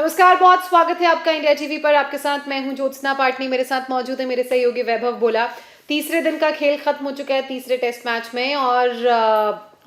नमस्कार, बहुत स्वागत है आपका इंडिया टीवी पर। आपके साथ मैं हूं ज्योत्सना पाटनी। मेरे साथ मौजूद है मेरे सहयोगी वैभव बोला। तीसरे दिन का खेल खत्म हो चुका है तीसरे टेस्ट मैच में और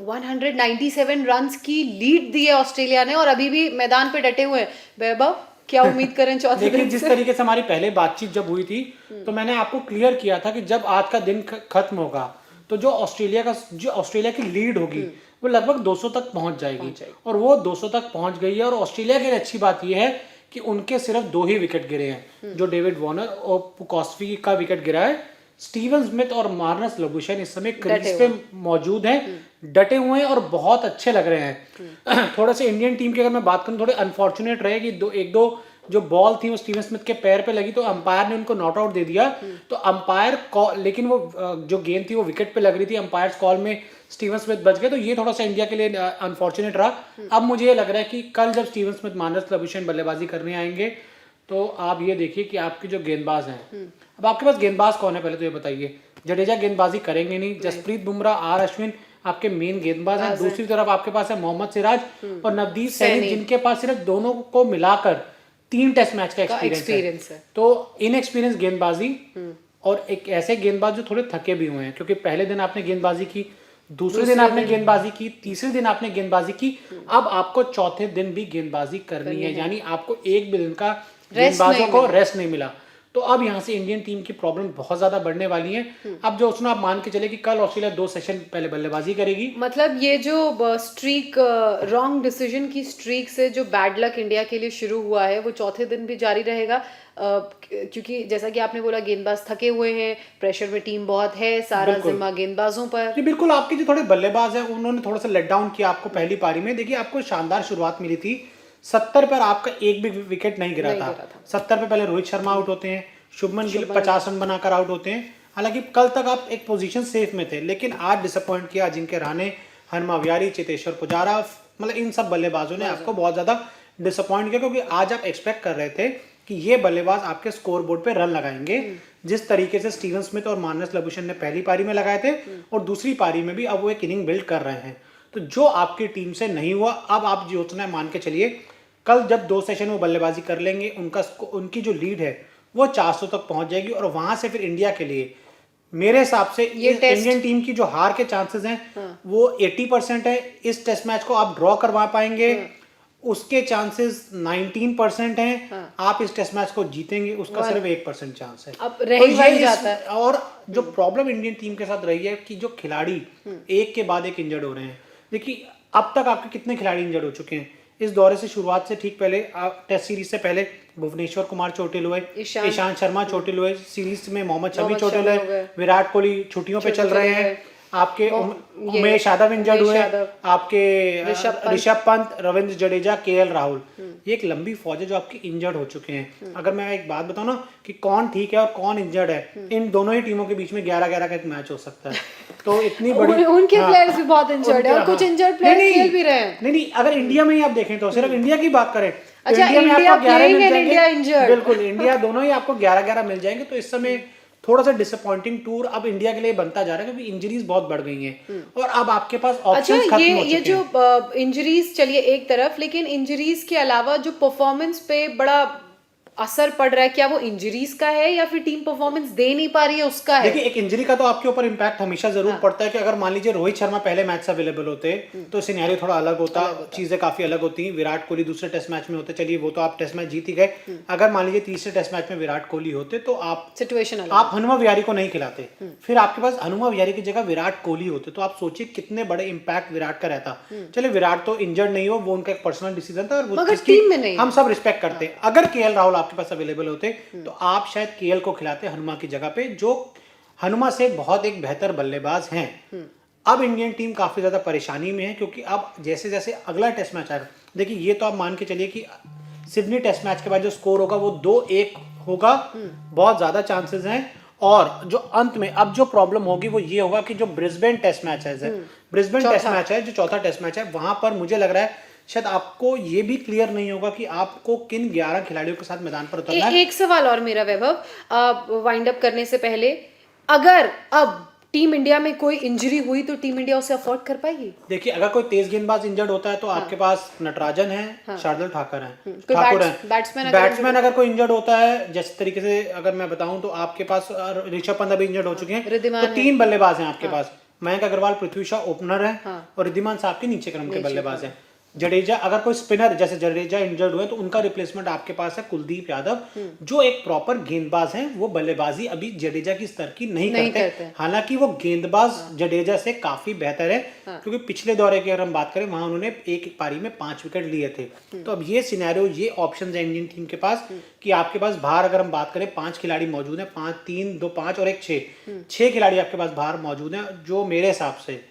197 रन्स की लीड दी है ऑस्ट्रेलिया ने और अभी भी मैदान पे डटे हुए हैं। वैभव, क्या उम्मीद करें चौथे देखिए, दिन जिस से? तरीके से हमारी पहले बातचीत जब हुई थी तो मैंने आपको क्लियर किया था कि जब आज का दिन खत्म होगा तो जो ऑस्ट्रेलिया की लीड होगी वो लगभग 200 तक पहुंच जाएगी और वो 200 तक पहुंच गई है। और ऑस्ट्रेलिया की अच्छी बात यह है कि उनके सिर्फ 2 ही विकेट गिरे हैं, जो डेविड वार्नर और पुकॉस्वी का विकेट गिरा है। स्टीवन स्मिथ और मार्नस लबुशेन इस समय क्रीज पे मौजूद हैं, डटे हुए हैं और बहुत अच्छे लग रहे हैं। थोड़ा सा इंडियन टीम की अगर मैं बात करूं, थोड़े अनफॉर्चुनेट रहे कि एक दो जो बॉल थी वो स्टीवन स्मिथ के पैर पे लगी तो अंपायर ने उनको नॉट आउट दे दिया। तो अंपायर कॉल, लेकिन वो जो गेंद थी वो विकेट पे लग रही थी, अंपायर कॉल में स्टीवन स्मिथ बच गए। तो ये थोड़ा सा इंडिया के लिए अनफॉर्चुनेट रहा। अब मुझे ये लग रहा है कि कल जब स्टीवन स्मिथ मार्नस लबुशेन बल्लेबाजी करने आएंगे तो आप ये देखिए कि आपके जो गेंदबाज हैं, अब आपके पास गेंदबाज कौन है पहले तो ये बताइए। जडेजा गेंदबाजी करेंगे नहीं, जसप्रीत बुमराह, आर अश्विन आपके मेन गेंदबाज हैं। दूसरी तरफ आपके पास है मोहम्मद सिराज और नवदीप सैनी, जिनके पास सिर्फ दोनों को मिलाकर 3 टेस्ट मैच का एक्सपीरियंस है। तो इनएक्सपीरियंस गेंदबाजी और एक ऐसे गेंदबाज जो थोड़े थके भी हुए हैं, क्योंकि पहले दिन आपने गेंदबाजी की, दूसरे दिन आपने गेंदबाजी की, तीसरे दिन आपने गेंदबाजी की, अब आपको चौथे दिन भी गेंदबाजी करनी है। यानी आपको एक भी दिन का गेंदबाजों को रेस्ट नहीं मिला। तो अब यहाँ से इंडियन टीम की प्रॉब्लम बहुत ज्यादा बढ़ने वाली है। अब जो उसमें आप मान के चले कि कल ऑस्ट्रेलिया 2 सेशन पहले बल्लेबाजी करेगी। मतलब ये जो स्ट्रीक, रॉन्ग डिसीजन की स्ट्रीक से जो बैड लक इंडिया के लिए शुरू हुआ है वो चौथे दिन भी जारी रहेगा। क्योंकि जैसा कि आपने बोला, गेंदबाज थके हुए हैं, प्रेशर में टीम बहुत है, सारा जिम्मा गेंदबाजों पर। जी बिल्कुल, आपके जो थोड़े बल्लेबाज हैं उन्होंने थोड़ा सा लेट डाउन किया आपको पहली पारी में। देखिए, आपको शानदार शुरुआत मिली थी, 70 पर आपका एक भी विकेट नहीं गिरा था। 70 पे पहले रोहित शर्मा आउट होते हैं, शुभमन गिल 50 रन बनाकर आउट होते हैं। हालांकि कल तक आप एक पोजीशन सेफ में थे, लेकिन आज डिसअपॉइंट किया अजिंक्य रहाणे, हनुमा विहारी, चेतेश्वर पुजारा, मतलब इन सब बल्लेबाजों ने आपको बहुत ज्यादा डिसअपॉइंट किया। क्योंकि आज आप एक्सपेक्ट कर रहे थे कि ये बल्लेबाज आपके स्कोर बोर्ड पे रन लगाएंगे, जिस तरीके से स्टीवन स्मिथ और मार्नस लबुशेन ने पहली पारी में लगाए थे और दूसरी पारी में भी अब वो एक इनिंग बिल्ड कर रहे हैं। तो जो आपकी टीम से नहीं हुआ, अब आप जो उतना मान के चलिए कल जब 2 सेशन में बल्लेबाजी कर लेंगे, उनकी जो लीड है वो 400 तक पहुंच जाएगी। और वहां से फिर इंडिया के लिए मेरे हिसाब से इंडियन टीम की जो हार के चांसेस हैं वो 80% है। इस टेस्ट मैच को आप ड्रॉ करवा पाएंगे, उसके चांसेस 19% हैं। आप इस टेस्ट मैच को जीतेंगे, उसका सिर्फ 1% चांस है। अब रह ही जाता है। और जो प्रॉब्लम इंडियन टीम के साथ रही है कि जो खिलाड़ी एक के बाद एक इंजर्ड हो रहे हैं। देखिए, अब तक आपके कितने खिलाड़ी इंजर्ड हो चुके हैं इस दौरे से? शुरुआत से ठीक पहले टेस्ट सीरीज से पहले भुवनेश्वर कुमार चोटिल हुए, ईशांत शर्मा चोटिल हुए, सीरीज में मोहम्मद शमी चोटिल हुए, विराट कोहली छुट्टियों पे चल रहे हैं, आपके उमेश यादव इंजर्ड हुए, आपके ऋषभ पंत, रविंद्र जडेजा, केएल राहुल। ये एक लंबी फौज है जो आपके इंजर्ड हो चुके हैं। अगर मैं एक बात बताऊं ना कि कौन ठीक है और कौन इंजर्ड है, इन दोनों ही टीमों के बीच में 11-11 का एक मैच हो सकता है। तो इतनी बड़ी उनके प्लेयर्स भी बहुत इंजर्ड है और कुछ इंजर्ड प्लेयर खेल भी रहे हैं। नहीं, अगर इंडिया में ही आप देखें तो सिर्फ इंडिया की बात करें, अच्छा, India playing and India injured, बिल्कुल इंडिया दोनों ही आपको 11-11 मिल जाएंगे। तो इस समय थोड़ा सा डिसअपॉइंटिंग टूर अब इंडिया के लिए बनता जा रहा है, क्योंकि इंजरीज बहुत बढ़ गई हैं और अब आपके पास ऑप्शंस खत्म हो चुके हैं। ये जो इंजरीज चलिए एक तरफ, लेकिन इंजरीज के अलावा जो परफॉर्मेंस पे बड़ा असर पड़ रहा है, क्या वो इंजरीज का है या फिर टीम परफॉर्मेंस दे नहीं पा रही है उसका है? देखिए, एक इंजरी का तो आपके ऊपर इम्पैक्ट हमेशा जरूर पड़ता है कि अगर मान लीजिए रोहित शर्मा पहले मैच से अवेलेबल होते तो सिनेरियो थोड़ा अलग होता, चीजें काफी अलग होती। विराट कोहली दूसरे टेस्ट मैच में होते, चलिए वो तो आप टेस्ट मैच जीत ही गए। अगर मान लीजिए तीसरे टेस्ट मैच में विराट कोहली होते तो आप सिचुएशन आप हनुमा विहारी को नहीं खिलाते, फिर आपके पास हनुमा विहारी की जगह विराट कोहली होते, तो आप सोचिए कितने बड़े इम्पैक्ट विराट का रहता। चलिए, विराट तो इंजर्ड नहीं हो, वो उनका एक पर्सनल डिसीजन था और हम सब रिस्पेक्ट करते हैं। अगर केएल राहुल आपके पास अवेलेबल होते तो आप शायद केएल को खिलाते हनुमा की जगह पे, जो हनुमा से बहुत एक बेहतर बल्लेबाज हैं। अब इंडियन टीम काफी ज्यादा परेशानी में है, क्योंकि अब जैसे जैसे अगला टेस्ट मैच आएगा, देखिए ये तो आप मान के चलिए कि सिडनी टेस्ट मैच के बाद जो स्कोर होगा वो 2-1 होगा, बहुत ज्यादा चांसेस हैं। और जो अंत में अब जो प्रॉब्लम होगी वो ये होगा कि जो ब्रिस्बेन टेस्ट मैच है, जो चौथा टेस्ट मैच है, वहां पर मुझे लग रहा है शायद आपको ये भी क्लियर नहीं होगा कि आपको किन 11 खिलाड़ियों के साथ मैदान पर उतरना है। एक सवाल और मेरा वैभव, वाइंड अप करने से पहले, अगर अब टीम इंडिया में कोई इंजरी हुई तो टीम इंडिया उसे अफोर्ड कर पाएगी? देखिए, अगर कोई तेज गेंदबाज इंजर्ड होता है तो आपके पास नटराजन है, शार्दुल ठाकुर है, कोई ठाकुर है। बैट्समैन अगर कोई इंजर्ड होता है, जिस तरीके से अगर मैं बताऊं तो आपके पास ऋषभ पंत अभी इंजर्ड हो चुके हैं, तो 3 बल्लेबाज हैं आपके पास। मयंक अग्रवाल, पृथ्वी शॉ ओपनर है, और रिद्धिमान साहब के नीचे क्रम के बल्लेबाज हैं। जडेजा, अगर कोई स्पिनर जैसे जडेजा इंजर्ड हुए तो उनका रिप्लेसमेंट आपके पास है कुलदीप यादव, जो एक प्रॉपर गेंदबाज हैं। वो बल्लेबाजी अभी जडेजा की स्तर की नहीं करते। हालांकि वो गेंदबाज जडेजा से काफी बेहतर है, क्योंकि पिछले दौरे की अगर हम बात करें, वहां उन्होंने एक पारी में 5 विकेट लिए थे। तो अब ये सिनेरियो, ये ऑप्शन है इंडियन टीम के पास कि आपके पास बाहर अगर हम बात करें 5 खिलाड़ी मौजूद हैं, 5, 3, 2, 5 और 1, 6 खिलाड़ी आपके पास बाहर मौजूद हैं, जो मेरे हिसाब से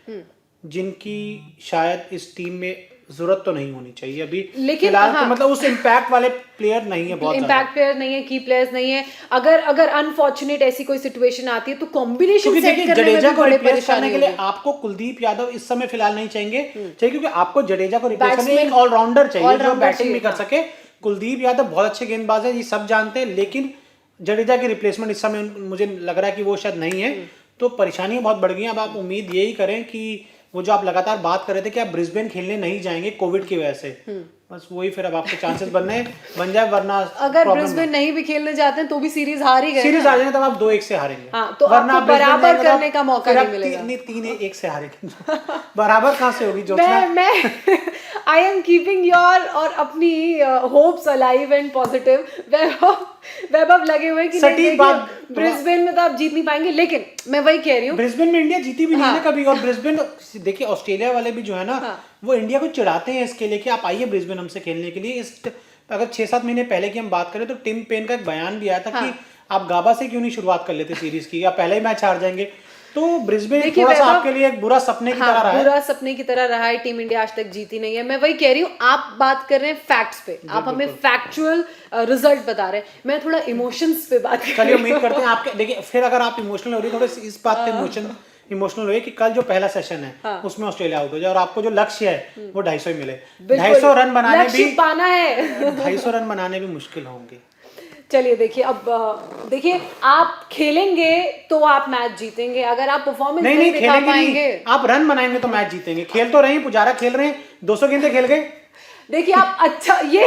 जिनकी शायद इस टीम में जरूरत तो नहीं होनी चाहिए अभी, लेकिन फिलहाल मतलब उस इम्पैक्ट वाले प्लेयर नहीं है, बहुत इम्पैक्ट प्लेयर नहीं है, की प्लेयर्स नहीं है। अगर अनफॉर्चुनेट ऐसी कोई सिचुएशन आती है तो कॉम्बिनेशन सेट करने में भी बड़ी परेशानी के लिए आपको कुलदीप यादव इस समय फिलहाल नहीं चाहिए, क्योंकि आपको जडेजा को रिप्लेस करने एक ऑलराउंडर चाहिए जो बैटिंग भी कर सके। कुलदीप यादव बहुत अच्छे गेंदबाज है, ये सब जानते हैं, लेकिन जडेजा की रिप्लेसमेंट इस समय मुझे लग रहा है कि वो शायद नहीं है, तो परेशानियां बहुत बढ़ गई हैं। अब आप उम्मीद यही करें कि वो जो आप लगातार बात कर रहे थे कि आप ब्रिस्बेन खेलने नहीं जाएंगे कोविड की वजह से, बस वही फिर अब आपके चांसेस बन जाए, वरना अगर ब्रिस्बेन नहीं भी खेलने जाते हैं तो भी सीरीज हार ही गए, सीरीज हार जाएंगे तब आप 2-1 से हारेंगे। तो वरना आपको बराबर करने का मौका नहीं मिलेगा। नहीं, 3-1 से हारेंगे। बराबर कहां से होगी? मैं आई एम कीपिंग योर और अपनी होप्स अलाइव एंड पॉजिटिव। वैभव लगे हुए कि नहीं, ब्रिस्बेन में तो आप जीत नहीं पाएंगे, लेकिन मैं वही कह रही हूँ, ब्रिस्बेन में इंडिया जीती भी नहीं है कभी। और ब्रिस्बेन, देखिए ऑस्ट्रेलिया वाले भी जो है ना, वो इंडिया को चिढ़ाते हैं इसके लिए कि आप आइए ब्रिस्बेन हमसे खेलने के लिए। अगर 6-7 महीने पहले की हम बात करें तो टिम पेन का एक बयान भी आया था कि आप गाबा से क्यों नहीं शुरुआत कर लेते सीरीज की, या पहले ही मैच हार जाएंगे। तो ब्रिस्बेन थोड़ा सा आपके लिए एक बुरा सपने की तरह रहा है। बुरा सपने की तरह रहा है। टीम इंडिया आज तक जीती नहीं है। मैं वही कह रही हूँ, आप बात कर रहे हैं फैक्ट्स पे, आप हमें फैक्चुअल रिजल्ट बता रहे हैं, मैं थोड़ा इमोशंस पे बात कर रही हूँ। चलिए, उम्मीद करते हैं आपके, देखिए फिर अगर आप इमोशनल हो रही है, थोड़े इस बात पे इमोशनल हुए कि कल जो पहला सेशन है उसमें ऑस्ट्रेलिया आउट हो जाए, और आपको जो लक्ष्य है वो 250 ही मिले। 250 रन बनाने भी पाना है 250 रन बनाने भी मुश्किल होंगे। चलिए देखिए, अब देखिए, आप खेलेंगे तो आप मैच जीतेंगे, अगर आप परफॉर्मेंस नहीं दिखा पाएंगे, आप रन बनाएंगे तो मैच जीतेंगे। खेल तो रहे हैं, पुजारा खेल रहे हैं, 200 गेंदें खेल गए। देखिए आप, अच्छा ये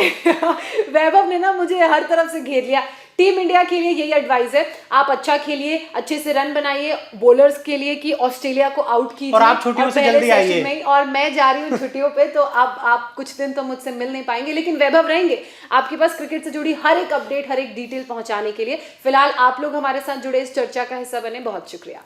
वैभव ने ना मुझे हर तरफ से घेर लिया। टीम इंडिया के लिए यही एडवाइस है, आप अच्छा खेलिए, अच्छे से रन बनाइए। बॉलर्स के लिए कि ऑस्ट्रेलिया को आउट कीजिए, और आप छुट्टियों से जल्दी आइए। और मैं जा रही हूँ छुट्टियों पे, तो अब आप कुछ दिन तो मुझसे मिल नहीं पाएंगे, लेकिन वैभव रहेंगे आपके पास क्रिकेट से जुड़ी हर एक अपडेट, हर एक डिटेल पहुंचाने के लिए। फिलहाल आप लोग हमारे साथ जुड़े, इस चर्चा का हिस्सा बने, बहुत शुक्रिया।